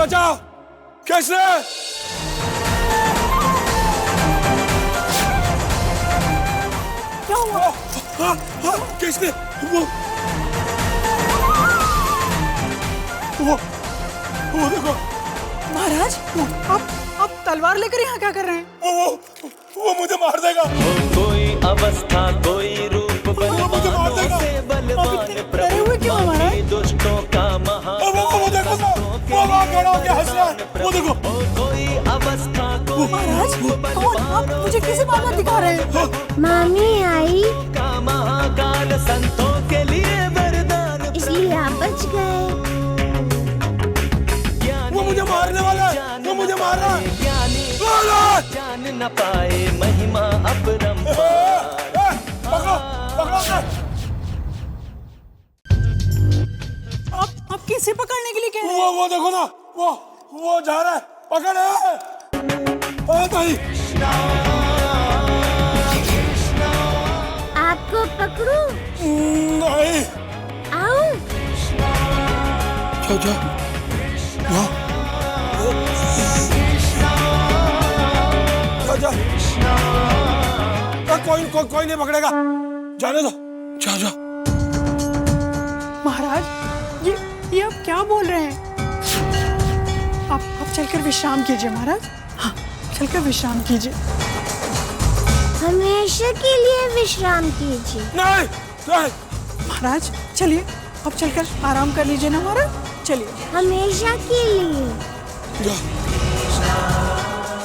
बचाओ। कैसे? क्या हुआ? कैसे? वो देखो महाराज, आप तलवार लेकर यहाँ क्या कर रहे हैं? वो मुझे मार देगा। कोई अवस्था कोई रूप बलवानों से बलवान डरे हुए क्यों महाराज? दुष्टों का वो देखो ना, वो वहाँ खड़ा होके हंस रहा है। वो देखो। कोई अवस्था महाराज, कौन? आप मुझे किसी बात दिखा रहे हैं? मामी आई का महाकाल संतों के लिए वरदान, इसलिए आप बच गए। वो मुझे मारने वाला है। वो मुझे मार रहा है। जान न पाए महिमा अपरंपार। पकड़ो पकड़ो उसे। आप किसे पकड़ने के लिए कह रहे हैं? वो देखो ना, वो जा रहा है। पकड़ ताई। आपको पकड़ूं? नहीं। आओ। जा कोई नहीं पकड़ेगा। जाने दो। जा। महाराज, ये आप क्या बोल रहे हैं? आप चलकर विश्राम कीजिए महाराज। हाँ, चलकर विश्राम कीजिए। हमेशा के लिए विश्राम कीजिए। नहीं। महाराज चलिए, अब चलकर आराम कर लीजिए ना महाराज। चलिए। हमेशा के लिए। जा,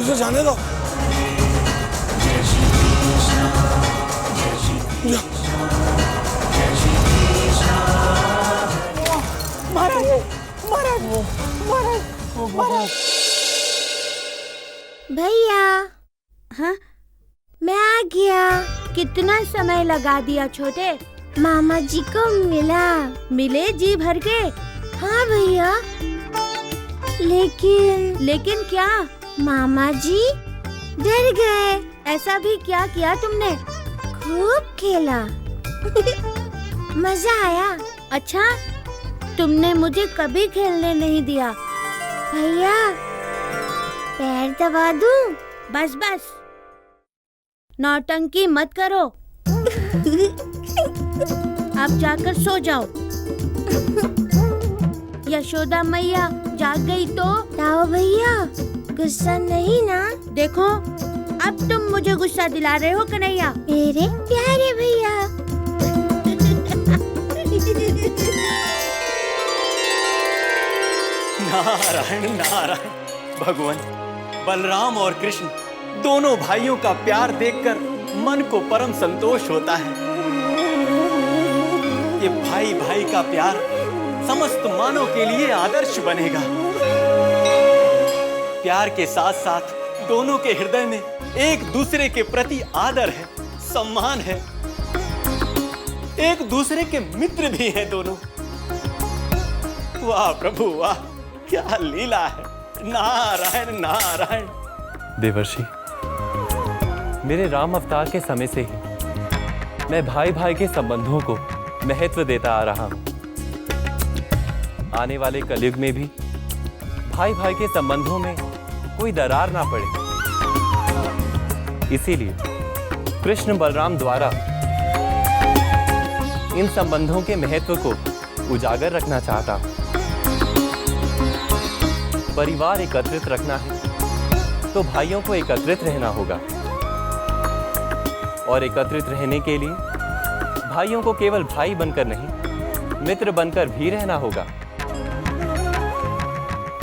उसे जाने दो। जा। महाराज। भैया, हाँ, मैं आ गया। कितना समय लगा दिया छोटे? मामा जी को मिले जी भर के। हाँ भैया। लेकिन क्या? मामा जी डर गए। ऐसा भी क्या किया तुमने? खूब खेला। मजा आया। अच्छा, तुमने मुझे कभी खेलने नहीं दिया। भैया, पैर दबा दूं? बस नौटंकी मत करो। अब जाकर सो जाओ। यशोदा मैया जाग गई तो? ताओ भैया, गुस्सा नहीं ना? देखो, अब तुम मुझे गुस्सा दिला रहे हो कन्हैया। मेरे प्यारे भैया। नारायण नारायण। भगवान बलराम और कृष्ण दोनों भाइयों का प्यार देखकर मन को परम संतोष होता है। ये भाई भाई का प्यार समस्त मानव के लिए आदर्श बनेगा। प्यार के साथ साथ दोनों के हृदय में एक दूसरे के प्रति आदर है, सम्मान है। एक दूसरे के मित्र भी हैं दोनों। वाह प्रभु वाह, क्या लीला है। नारायण नारायण। देवर्षि, मेरे राम अवतार के समय से ही मैं भाई भाई के संबंधों को महत्व देता आ रहा हूं। आने वाले कलयुग में भी भाई भाई के संबंधों में कोई दरार ना पड़े, इसीलिए कृष्ण बलराम द्वारा इन संबंधों के महत्व को उजागर रखना चाहता हूं। परिवार एकत्रित रखना है तो भाइयों को एकत्रित रहना होगा, और एकत्रित रहने के लिए भाइयों को केवल भाई बनकर नहीं, मित्र बनकर भी रहना होगा।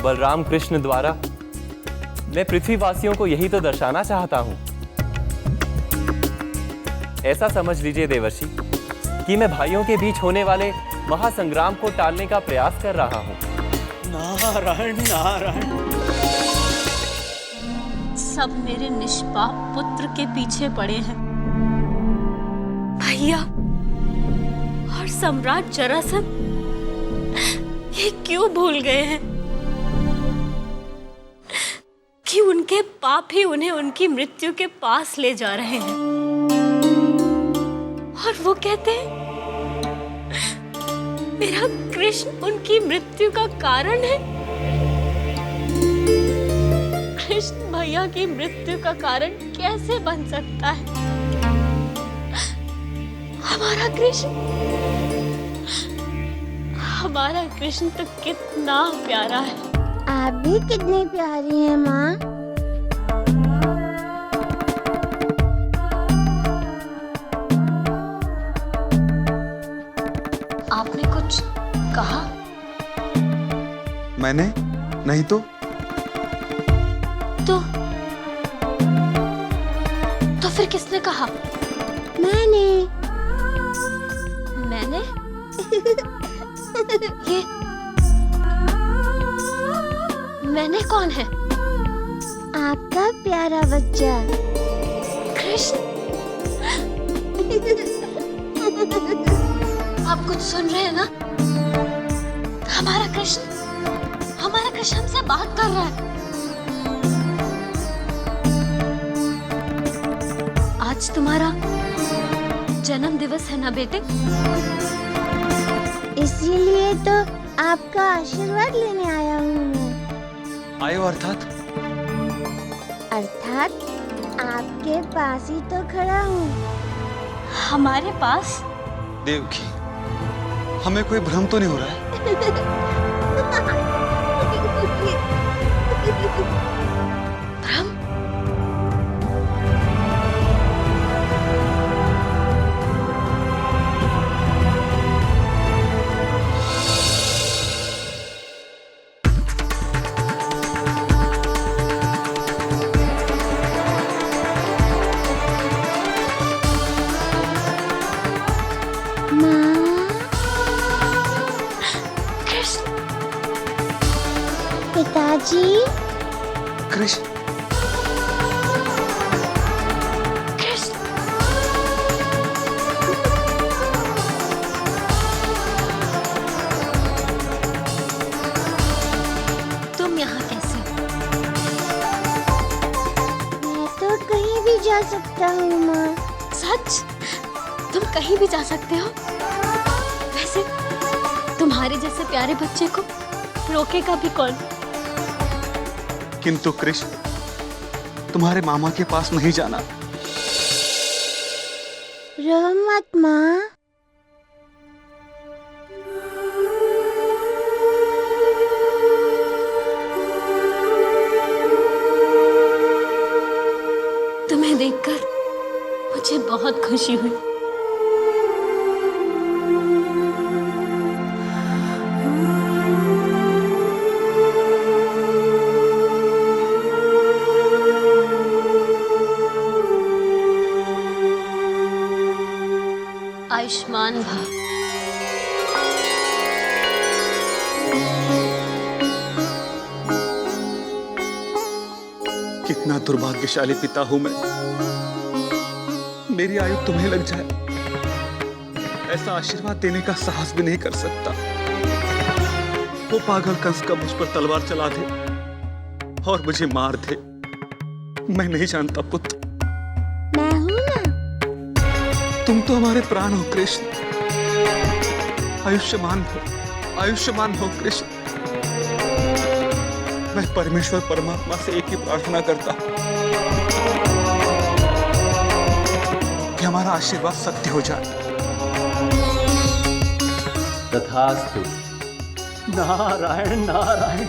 बलराम कृष्ण द्वारा मैं पृथ्वीवासियों को यही तो दर्शाना चाहता हूं। ऐसा समझ लीजिए देवर्षि कि मैं भाइयों के बीच होने वाले महासंग्राम को टालने का प्रयास कर रहा हूं। नारायण नारायण। सब मेरे निष्पाप पुत्र के पीछे पड़े हैं। भैया और सम्राट जरासंध ये क्यों भूल गए हैं कि उनके पाप ही उन्हें उनकी मृत्यु के पास ले जा रहे हैं। और वो कहते हैं मेरा कृष्ण उनकी मृत्यु का कारण है। कृष्ण भैया की मृत्यु का कारण कैसे बन सकता है? हमारा कृष्ण तो कितना प्यारा है। आप भी कितनी प्यारी हैं माँ। आपने कुछ कहा? मैंने नहीं तो फिर किसने कहा? मैंने ये मैंने कौन है? आपका प्यारा बच्चा कृष्ण। आप कुछ सुन रहे हैं ना? हमारा कृष्ण हमसे बात कर रहा है। आज तुम्हारा जन्म दिवस है ना बेटे? इसीलिए तो आपका आशीर्वाद लेने आया हूँ मैं। आयो अर्थात आपके पास ही तो खड़ा हूँ। हमारे पास? देवकी, हमें कोई भ्रम तो नहीं हो रहा है? भ्रम? पिताजी। कृष्ण, तुम यहाँ कैसे? मैं तो कहीं भी जा सकता हूँ माँ। सच? तुम कहीं भी जा सकते हो? वैसे तुम्हारे जैसे प्यारे बच्चे को रोकेगा भी कौन? किंतु कृष्ण, तुम्हारे मामा के पास नहीं जाना। रो मत माँ। तुम्हें देखकर मुझे बहुत खुशी हुई। आयुष्मान भव। कितना दुर्भाग्यशाली पिता हूं मैं। मेरी आयु तुम्हें लग जाए, ऐसा आशीर्वाद देने का साहस भी नहीं कर सकता। वो पागल कंस का मुझ पर तलवार चला दे और मुझे मार दे, मैं नहीं जानता पुत्र। मैं हूँ ना। तुम तो हमारे प्राण हो कृष्ण। आयुष्मान हो कृष्ण। मैं परमेश्वर परमात्मा से एक ही प्रार्थना करता हूं कि हमारा आशीर्वाद सत्य हो जाए। तथास्तु। नारायण नारायण।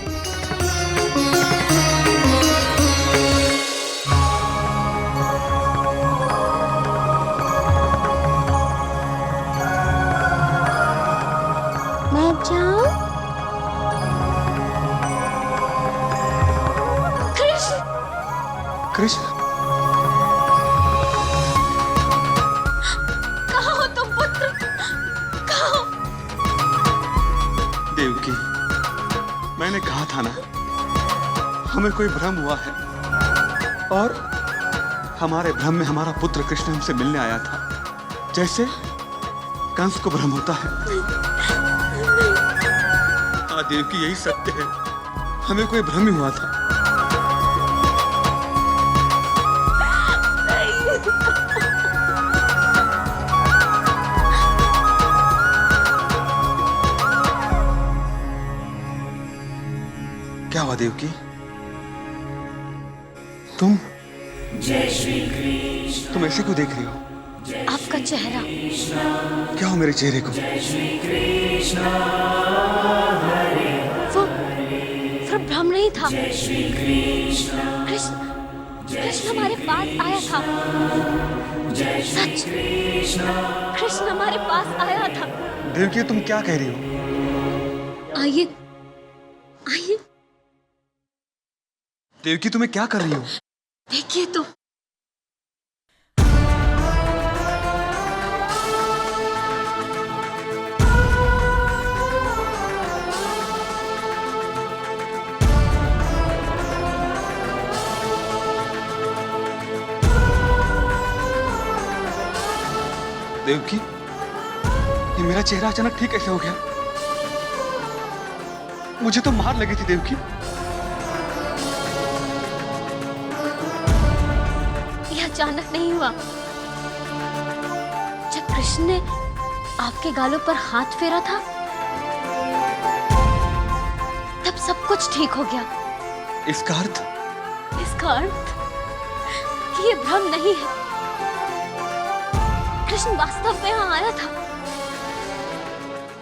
मैं जाऊं? कृष्ण, कहाँ हो तुम पुत्र? कहाँ हो? देवकी, मैंने कहा था ना, हमें कोई भ्रम हुआ है और हमारे भ्रम में हमारा पुत्र कृष्ण हमसे मिलने आया था, जैसे कंस को भ्रम होता है। हाँ देवकी, यही सत्य है, हमें कोई भ्रम ही हुआ था। क्या हुआ देवकी? तुम ऐसे क्यों देख रही हो? आपका चेहरा। क्या हो मेरे चेहरे को? वो भ्रम नहीं था। कृष्ण हमारे पास आया था। सच, कृष्ण हमारे पास आया था। देवकी तुम क्या कह रही हो? आइए आइए, देवकी तुम्हें क्या कर रही हो? देखिए तो। देवकी, ये मेरा चेहरा अचानक ठीक कैसे हो गया? मुझे तो मार लगी थी देवकी। ये अचानक नहीं हुआ। जब कृष्ण ने आपके गालों पर हाथ फेरा था, तब सब कुछ ठीक हो गया। इसका अर्थ कि ये भ्रम नहीं है। कृष्ण वास्तव में यहाँ आया था।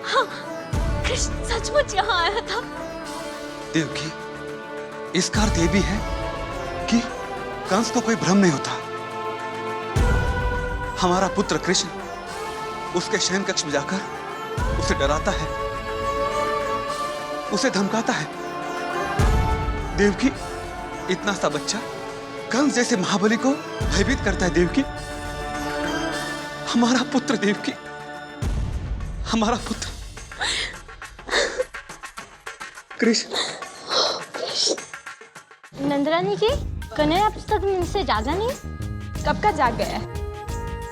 हाँ, कृष्ण सचमुच यहाँ आया था। देवकी, इसका अर्थ ये भी है कि कंस तो कोई भ्रम नहीं होता। हमारा पुत्र कृष्ण उसके शयन कक्ष में जाकर उसे डराता है, उसे धमकाता है। देवकी, इतना सा बच्चा कंस जैसे महाबली को भयभीत करता है। देवकी, हमारा पुत्र, देवकी, हमारा पुत्र कृष्ण। नंदरानी जी, कन्हैया अब तक नींद से जागा नहीं? कब का जाग गया है?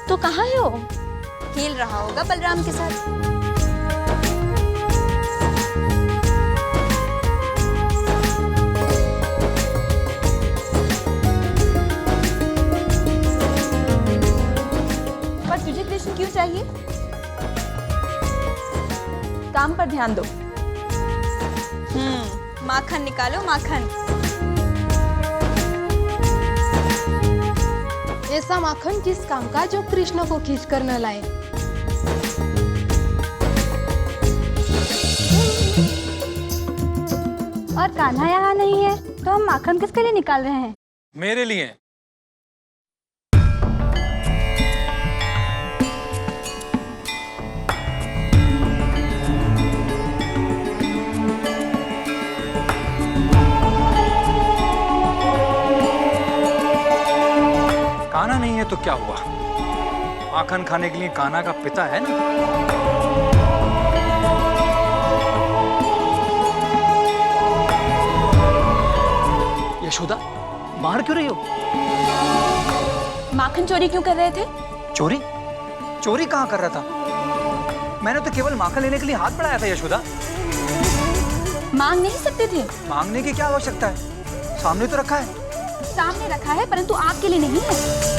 तो कहाँ है वो? खेल रहा होगा बलराम के साथ। पर तुझे कृष्ण क्यों चाहिए? काम पर ध्यान दो। माखन निकालो, माखन। ऐसा माखन किस काम का जो कृष्ण को खींच कर न लाए? और कान्हा यहाँ नहीं है, तो हम माखन किसके लिए निकाल रहे हैं? मेरे लिए। कान्हा नहीं है तो क्या हुआ? माखन खाने के लिए कान्हा का पिता है ना। यशोदा, मार क्यों रही हो? माखन चोरी क्यों कर रहे थे? चोरी? चोरी कहाँ कर रहा था? मैंने तो केवल माखन लेने के लिए हाथ बढ़ाया था यशोदा। मांग नहीं सकते थे? मांगने की क्या आवश्यकता है? सामने तो रखा है। सामने रखा है, परंतु आपके लिए नहीं है।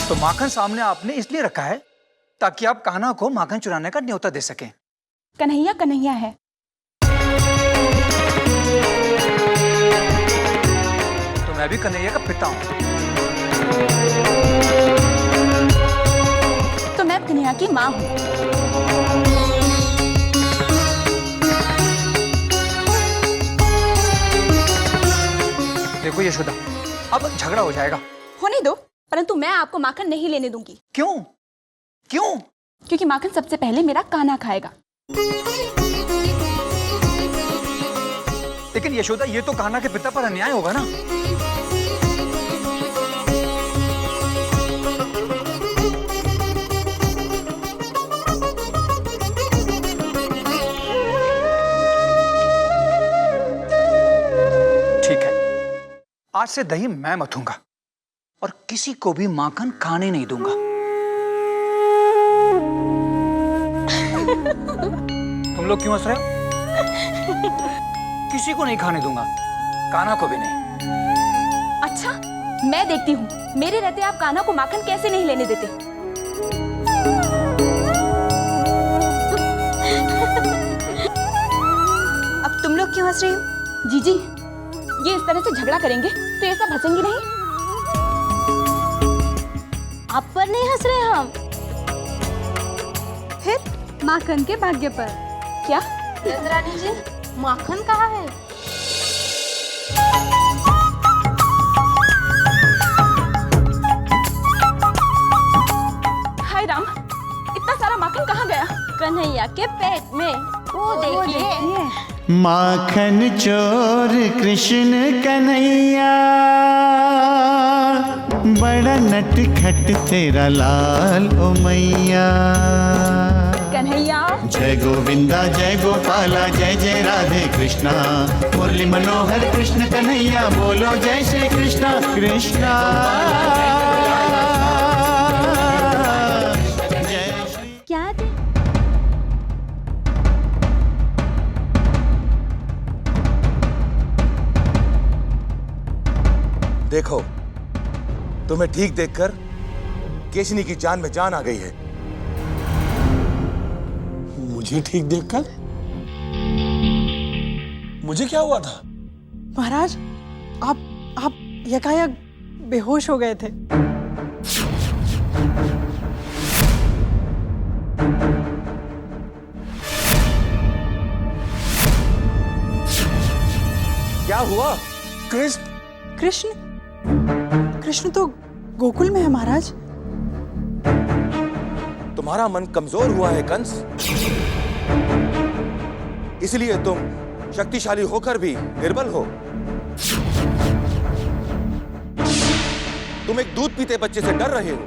तो माखन सामने आपने इसलिए रखा है ताकि आप कान्हा को माखन चुराने का न्योता दे सकें। कन्हैया कन्हैया है। तो मैं भी कन्हैया का पिता हूं। कन्हैया की माँ हूँ। देखो यशोदा, अब झगड़ा हो जाएगा। होने दो, परंतु मैं आपको माखन नहीं लेने दूंगी। क्यों? क्यों? क्योंकि माखन सबसे पहले मेरा कान्हा खाएगा। लेकिन यशोदा, ये तो कान्हा के पिता पर अन्याय होगा ना। ठीक है, आज से दही मैं मथूंगा और किसी को भी माखन खाने नहीं दूंगा। तुम लोग क्यों हंस रहे हो? किसी को नहीं खाने दूंगा, कान्हा को भी नहीं। अच्छा, मैं देखती हूँ मेरे रहते आप कान्हा को माखन कैसे नहीं लेने देते। अब तुम लोग क्यों हंस रही हो? जीजी, ये इस तरह से झगड़ा करेंगे तो ये सब हंसेंगी नहीं। आप पर नहीं हंस रहे हम। फिर माखन के भाग्य पर। क्या? रानी जी, माखन कहाँ है? हाय राम, इतना सारा माखन कहाँ गया? कन्हैया के पेट में। वो देखिए। माखन चोर कृष्ण कन्हैया, बड़ा नटखट तेरा लाल ओ मैया। कन्हैया। जय गोविंदा जय गोपाला जय जय राधे कृष्णा, मुरली मनोहर कृष्ण कन्हैया, बोलो जय श्री कृष्णा कृष्णा। क्या देखो, तुम्हें ठीक देखकर केशनी की जान में जान आ गई है। मुझे ठीक देखकर? मुझे क्या हुआ था? महाराज, आप यकायक बेहोश हो गए थे। क्या हुआ? कृष्ण तो गोकुल में है महाराज। तुम्हारा मन कमजोर हुआ है कंस, इसलिए तुम शक्तिशाली होकर भी निर्बल हो। तुम एक दूध पीते बच्चे से डर रहे हो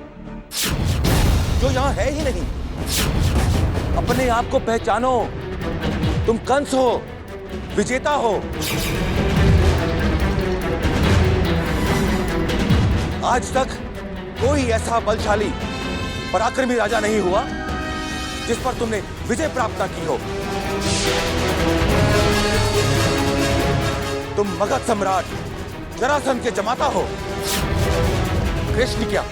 जो यहां है ही नहीं। अपने आप को पहचानो, तुम कंस हो, विजेता हो। आज तक कोई ऐसा बलशाली पराक्रमी राजा नहीं हुआ जिस पर तुमने विजय प्राप्त की हो। तुम मगध सम्राट जरासंध के जमाता हो। कृष्ण क्या,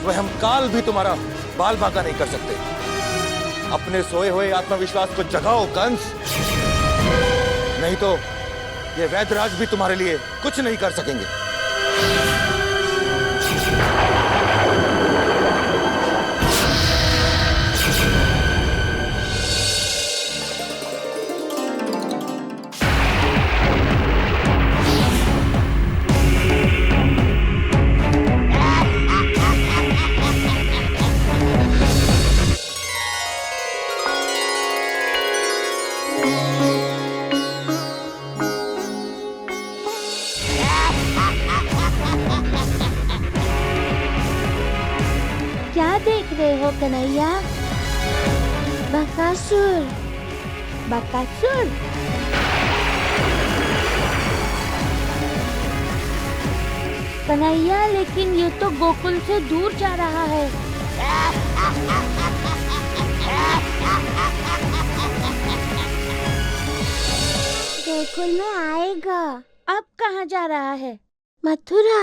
स्वयं काल भी तुम्हारा बाल बांका नहीं कर सकते। अपने सोए हुए आत्मविश्वास को जगाओ कंस, नहीं तो ये वैद्यराज भी तुम्हारे लिए कुछ नहीं कर सकेंगे। क्या देख रहे हो कन्हैया? बकासुर। बकासुर? कन्हैया, लेकिन ये तो गोकुल से दूर जा रहा है। गोकुल में आएगा। अब कहाँ जा रहा है? मथुरा।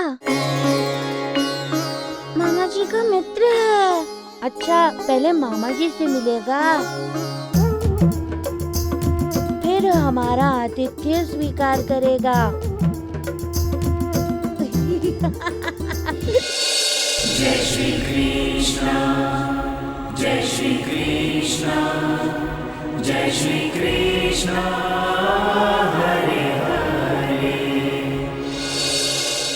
मामा जी का मित्र है। अच्छा, पहले मामा जी से मिलेगा, फिर हमारा आतिथ्य स्वीकार करेगा। जय श्री कृष्णा जय श्री कृष्ण जय श्री कृष्ण